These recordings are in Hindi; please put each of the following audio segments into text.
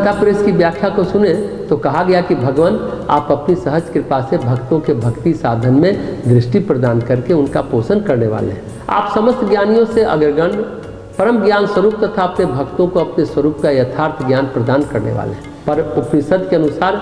गीता प्रेस की व्याख्या को सुने तो कहा गया कि भगवान आप अपनी सहज कृपा से भक्तों के भक्ति साधन में दृष्टि प्रदान करके उनका पोषण करने वाले हैं। आप समस्त ज्ञानियों से अग्रगण्य परम ज्ञान स्वरूप तथा अपने भक्तों को अपने स्वरूप का यथार्थ ज्ञान प्रदान करने वाले हैं। पर उपनिषद के अनुसार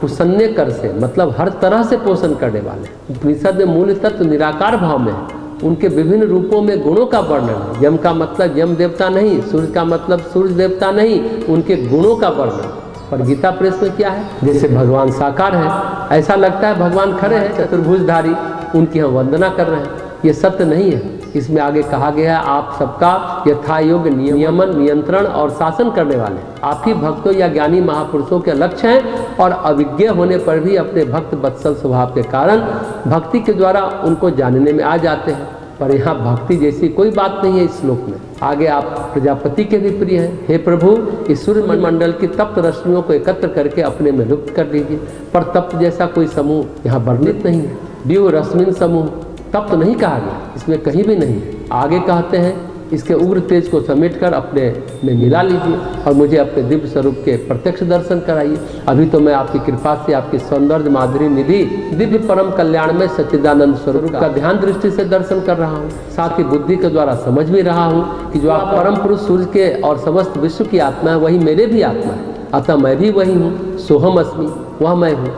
पुष्ण्य कर से मतलब हर तरह से पोषण करने वाले हैं। उपनिषद में मूल तत्व निराकार भाव में है। उनके विभिन्न रूपों में गुणों का वर्णन है। यम का मतलब यम देवता नहीं, सूर्य का मतलब सूर्य देवता नहीं, उनके गुणों का वर्णन। पर गीता प्रेस में क्या है, जैसे भगवान साकार है, ऐसा लगता है भगवान खड़े हैं चतुर्भुजधारी, उनकी हम वंदना कर रहे हैं। ये सत्य नहीं है। इसमें आगे कहा गया है आप सबका यथा योग्य नियमन, नियंत्रण और शासन करने वाले। आप ही भक्तों या ज्ञानी महापुरुषों के लक्ष्य हैं और अविज्ञ होने पर भी अपने भक्त वत्सल स्वभाव के कारण भक्ति के द्वारा उनको जानने में आ जाते हैं। पर यहाँ भक्ति जैसी कोई बात नहीं है इस श्लोक में। आगे आप प्रजापति के भी प्रिय हैं। हे प्रभु, इस सूर्य मंडल की तप्त रश्मियों को एकत्र करके अपने में लुप्त कर दीजिए। पर तप्त जैसा कोई समूह यहाँ वर्णित नहीं है। व्यूह रश्मिन समूह तप्त नहीं कहा गया, इसमें कहीं भी नहीं है। आगे कहते हैं इसके उग्र तेज को समेटकर अपने में मिला लीजिए और मुझे अपने दिव्य स्वरूप के प्रत्यक्ष दर्शन कराइए। अभी तो मैं आपकी कृपा से आपकी सौंदर्य माधुरी निधि दिव्य परम कल्याण में सच्चिदानंद स्वरूप का ध्यान दृष्टि से दर्शन कर रहा हूँ। साथ ही बुद्धि के द्वारा समझ भी रहा हूँ कि जो आप परम पुरुष सूर्य के और समस्त विश्व की आत्मा है वही मेरे भी आत्मा है। अतः मैं भी वही हूँ, सोहम अस्मि, वह मैं हूँ।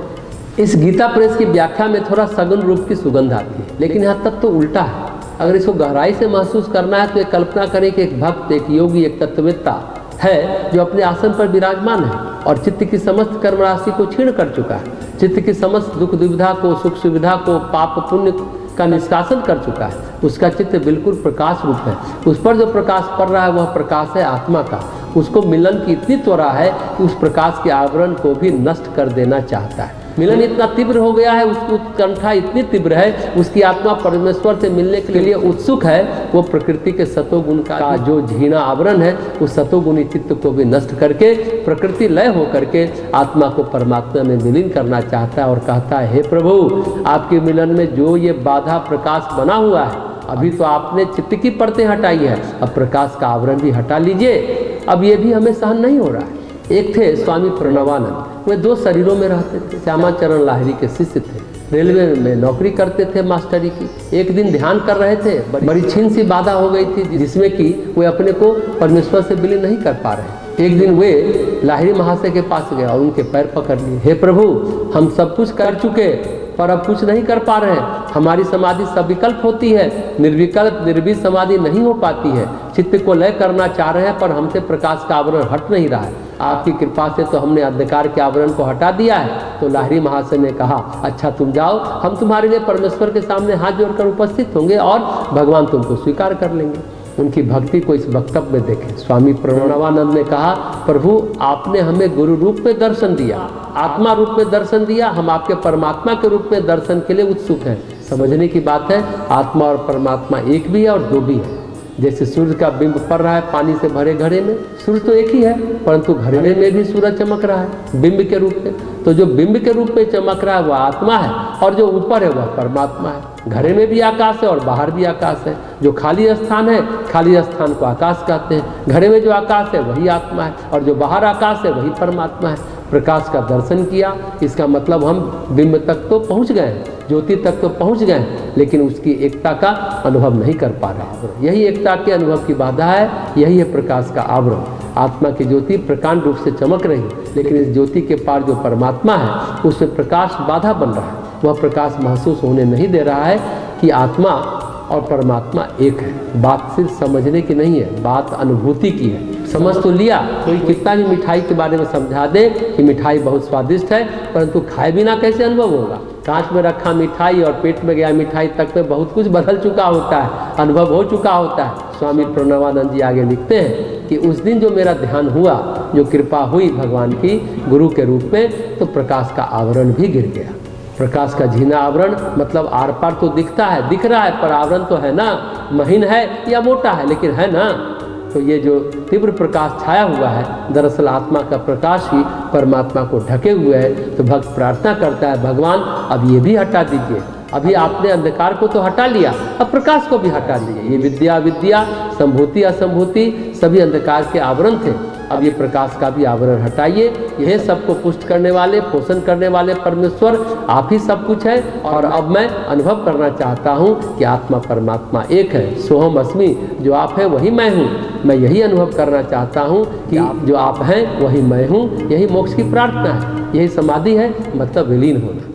इस गीता प्रेस की व्याख्या में थोड़ा सगुन रूप की सुगंध आती है, लेकिन यहाँ तक तो उल्टा है। अगर इसको गहराई से महसूस करना है तो एक कल्पना करें कि एक भक्त, एक योगी, एक तत्ववेत्ता है जो अपने आसन पर विराजमान है और चित्त की समस्त कर्म राशि को छीण कर चुका है। चित्त की समस्त दुख दुविधा को, सुख सुविधा को, पाप पुण्य का निष्कासन कर चुका है। उसका चित्त बिल्कुल प्रकाश रूप है। उस पर जो प्रकाश पड़ रहा है वह प्रकाश है आत्मा का। उसको मिलन की इतनी त्वरा है कि उस प्रकाश के आवरण को भी नष्ट कर देना चाहता है। मिलन इतना तीव्र हो गया है, उसकी उत्कंठा इतनी तीव्र है, उसकी आत्मा परमेश्वर से मिलने के लिए उत्सुक है। वो प्रकृति के सतोगुण का जो झीना आवरण है उस सतोगुणी चित्त को भी नष्ट करके प्रकृति लय हो करके आत्मा को परमात्मा में विलीन करना चाहता है और कहता है, हे प्रभु, आपके मिलन में जो ये बाधा प्रकाश बना हुआ है, अभी तो आपने चित्त की परतें हटाई है, अब प्रकाश का आवरण भी हटा लीजिए। अब ये भी हमें सहन नहीं हो रहा है। एक थे स्वामी प्रणवानंद, वे दो शरीरों में रहते थे। श्यामाचरण लाहिरी के शिष्य थे, रेलवे में नौकरी करते थे मास्टरी की। एक दिन ध्यान कर रहे थे, बड़ी छीन सी बाधा हो गई थी जिसमें कि वे अपने को परमेश्वर से विलीन नहीं कर पा रहे। एक दिन वे लाहिरी महाशय के पास गए और उनके पैर पकड़ लिए। हे प्रभु, हम सब कुछ कर चुके पर अब कुछ नहीं कर पा रहे हैं। हमारी समाधि सविकल्प होती है, निर्विकल्प निर्भीक समाधि नहीं हो पाती है। चित्त को लय करना चाह रहे हैं पर हमसे प्रकाश का आवरण हट नहीं रहा है। आपकी कृपा से तो हमने अंधकार के आवरण को हटा दिया है। तो लाहिरी महाशय ने कहा, अच्छा तुम जाओ, हम तुम्हारे लिए परमेश्वर के सामने हाथ जोड़कर उपस्थित होंगे और भगवान तुमको स्वीकार कर लेंगे। उनकी भक्ति को इस वक्तव्य में देखें। स्वामी प्रणवानंद ने कहा, प्रभु आपने हमें गुरु रूप में दर्शन दिया, आत्मा रूप में दर्शन दिया, हम आपके परमात्मा के रूप में दर्शन के लिए उत्सुक हैं। समझने की बात है, आत्मा और परमात्मा एक भी है और दो भी है। जैसे सूर्य का बिंब पड़ रहा है पानी से भरे घड़े में, सूर्य तो एक ही है परंतु घड़े में भी सूरज चमक रहा है बिंब के रूप में। तो जो बिंब के रूप में चमक रहा है वह आत्मा है और जो ऊपर है वह परमात्मा है। घड़े में भी आकाश है और बाहर भी आकाश है। जो खाली स्थान है, खाली स्थान को आकाश कहते हैं। घड़े में जो आकाश है वही आत्मा है और जो बाहर आकाश है वही परमात्मा है। प्रकाश का दर्शन किया, इसका मतलब हम बिंब तक तो पहुंच गए, ज्योति तक तो पहुंच गए, लेकिन उसकी एकता का अनुभव नहीं कर पा रहे। यही एकता के अनुभव की बाधा है, यही है प्रकाश का आवरण। आत्मा की ज्योति प्रकांड रूप से चमक रही, लेकिन इस ज्योति के पार जो परमात्मा है उसमें प्रकाश बाधा बन रहा है। वह प्रकाश महसूस होने नहीं दे रहा है कि आत्मा और परमात्मा एक है। बात सिर्फ समझने की नहीं है, बात अनुभूति की है। समझ तो लिया, कोई कितना भी मिठाई के बारे में समझा दे कि मिठाई बहुत स्वादिष्ट है, परंतु खाए बिना कैसे अनुभव होगा। कांच में रखा मिठाई और पेट में गया मिठाई तक में बहुत कुछ बदल चुका होता है, अनुभव हो चुका होता है। स्वामी प्रणवानंद जी आगे लिखते हैं कि उस दिन जो मेरा ध्यान हुआ, जो कृपा हुई भगवान की गुरु के रूप में, तो प्रकाश का आवरण भी गिर गया। प्रकाश का झीना आवरण मतलब आर पार तो दिखता है, दिख रहा है, पर आवरण तो है ना, महीन है या मोटा है, लेकिन है ना। तो ये जो तीव्र प्रकाश छाया हुआ है, दरअसल आत्मा का प्रकाश ही परमात्मा को ढके हुए है। तो भक्त प्रार्थना करता है, भगवान अब ये भी हटा दीजिए। अभी आपने अंधकार को तो हटा लिया, अब प्रकाश को भी हटा दीजिए। ये विद्या विद्या, संभूति असंभूति सभी अंधकार के आवरण थे। अब ये प्रकाश का भी आवरण हटाइए। यह सबको पुष्ट करने वाले, पोषण करने वाले परमेश्वर आप ही सब कुछ है। और अब मैं अनुभव करना चाहता हूँ कि आत्मा परमात्मा एक है। सोहम अस्मि, जो आप हैं वही मैं हूँ। मैं यही अनुभव करना चाहता हूँ कि जो आप हैं वही मैं हूँ। यही मोक्ष की प्रार्थना है, यही समाधि है, मतलब विलीन होना।